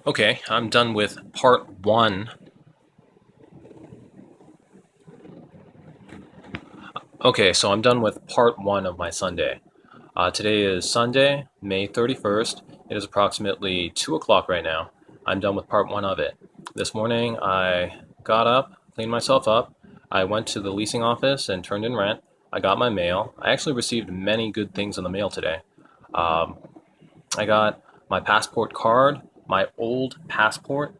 Okay, I'm done with part one. Okay, so I'm done with part one of my Sunday. Today is Sunday, May 31st. It is approximately 2 o'clock right now. I'm done with part one of it. This morning, I got up, cleaned myself up. I went to the leasing office and turned in rent. I got my mail. I actually received many good things in the mail today. Um, I got my passport card, my old passport.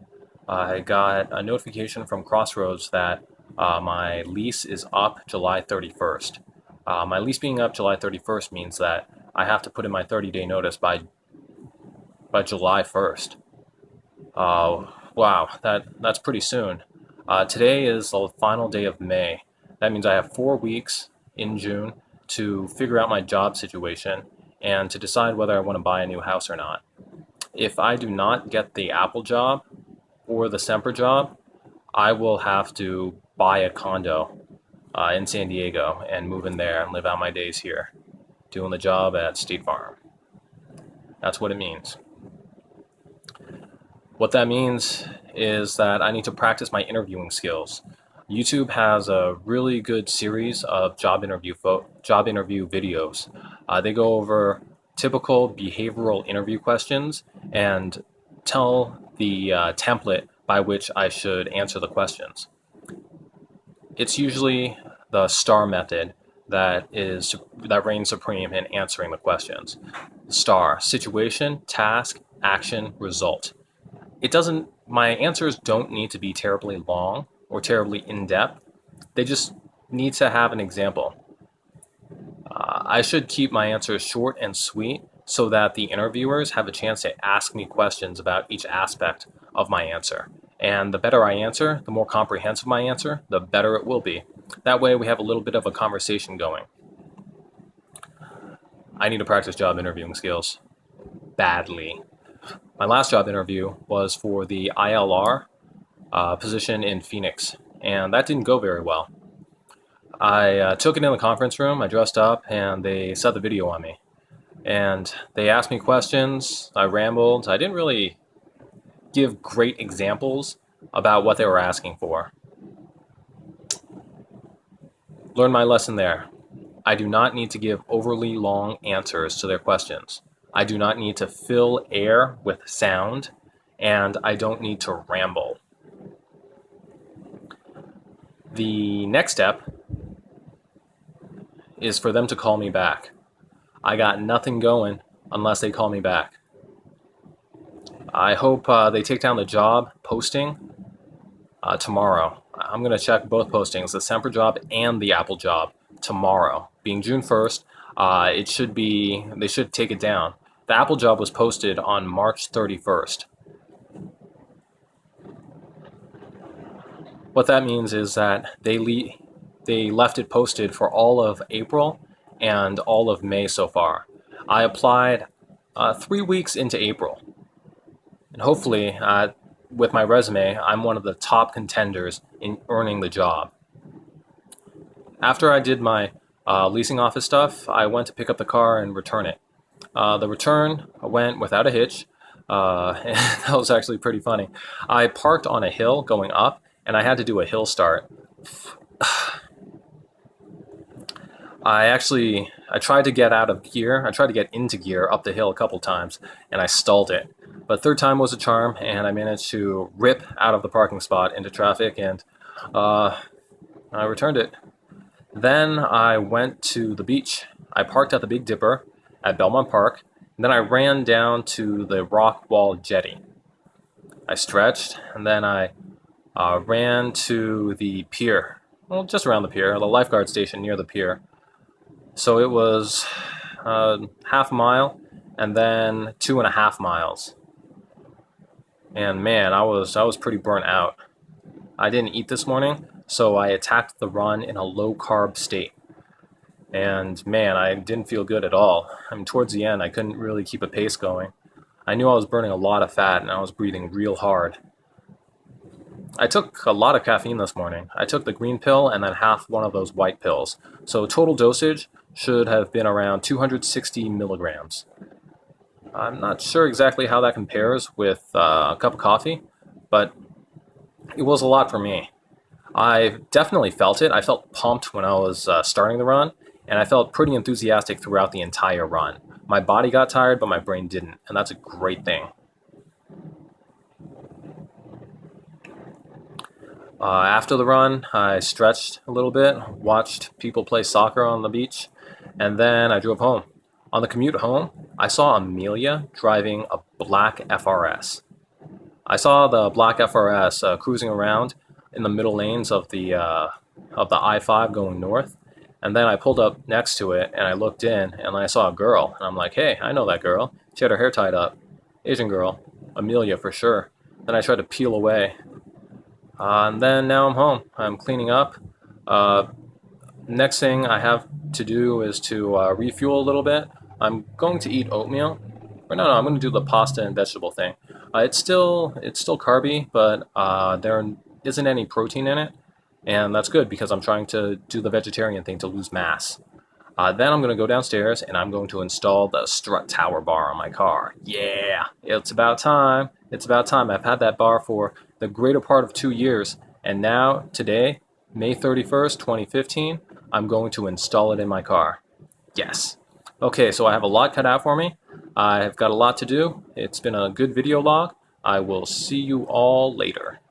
I got a notification from Crossroads that my lease is up July 31st. My lease being up July 31st means that I have to put in my 30-day notice by July 1st. Wow, that's pretty soon. Today is the final day of May. That means I have 4 weeks in June to figure out my job situation and to decide whether I want to buy a new house or not. If I do not get the Apple job or the Semper job, I will have to buy a condo in San Diego and move in there and live out my days here, doing the job at State Farm. That's what it means. What that means is that I need to practice my interviewing skills. YouTube has a really good series of job interview videos. They go over typical behavioral interview questions and tell the template by which I should answer the questions. It's usually the STAR method that reigns supreme in answering the questions. STAR: situation, task, action, result. It doesn't My answers don't need to be terribly long or terribly in depth. They just need to have an example. I should keep my answers short and sweet so that the interviewers have a chance to ask me questions about each aspect of my answer. And the better I answer, the more comprehensive my answer, the better it will be. That way, we have a little bit of a conversation going. I need to practice job interviewing skills badly. My last job interview was for the ILR position in Phoenix, and that didn't go very well. I took it in the conference room, I dressed up, and they set the video on me. And they asked me questions, I rambled. I didn't really give great examples about what they were asking for. Learn my lesson there. I do not need to give overly long answers to their questions. I do not need to fill air with sound, and I don't need to ramble. The next step is for them to call me back. I got nothing going unless they call me back. I hope they take down the job posting tomorrow. I'm going to check both postings, the Semper job and the Apple job, tomorrow. Being June 1st, they should take it down. The Apple job was posted on March 31st. What that means is that they left it posted for all of April and all of May so far. I applied 3 weeks into April, and hopefully, with my resume, I'm one of the top contenders in earning the job. After I did my leasing office stuff, I went to pick up the car and return it. The return went without a hitch. And that was actually pretty funny. I parked on a hill going up, and I had to do a hill start. I tried to get out of gear. I tried to get into gear up the hill a couple times, and I stalled it. But third time was a charm, and I managed to rip out of the parking spot into traffic, and uh, I returned it. Then I went to the beach. I parked at the Big Dipper at Belmont Park, and then I ran down to the Rock Wall Jetty. I stretched, and then I ran to the pier. Well, just around the pier, the lifeguard station near the pier. So it was half a mile and then 2.5 miles. And man, I was pretty burnt out. I didn't eat this morning, so I attacked the run in a low carb state. And man, I didn't feel good at all. I mean, towards the end, I couldn't really keep a pace going. I knew I was burning a lot of fat and I was breathing real hard. I took a lot of caffeine this morning. I took the green pill and then half one of those white pills. So total dosage should have been around 260 milligrams. I'm not sure exactly how that compares with a cup of coffee, but it was a lot for me. I definitely felt it. I felt pumped when I was starting the run, and I felt pretty enthusiastic throughout the entire run. My body got tired, but my brain didn't, and that's a great thing. After the run, I stretched a little bit, watched people play soccer on the beach, and then I drove home. On the commute home, I saw Amelia driving a black FRS. I saw the black FRS cruising around in the middle lanes of the I-5 going north, and then I pulled up next to it and I looked in and I saw a girl, and I'm like, "Hey, I know that girl. She had her hair tied up. Asian girl, Amelia for sure." Then I tried to peel away, and then now I'm home. I'm cleaning up. Uh, Next thing I have to do is to refuel a little bit. I'm going to eat oatmeal. Or no, I'm going to do the pasta and vegetable thing. It's still carby, but there isn't any protein in it, and that's good because I'm trying to do the vegetarian thing to lose mass. Then I'm going to go downstairs and I'm going to install the strut tower bar on my car. Yeah, it's about time. It's about time. I've had that bar for the greater part of 2 years, and now, today, May 31st, 2015, I'm going to install it in my car. Yes. Okay, so I have a lot cut out for me. I've got a lot to do. It's been a good video log. I will see you all later.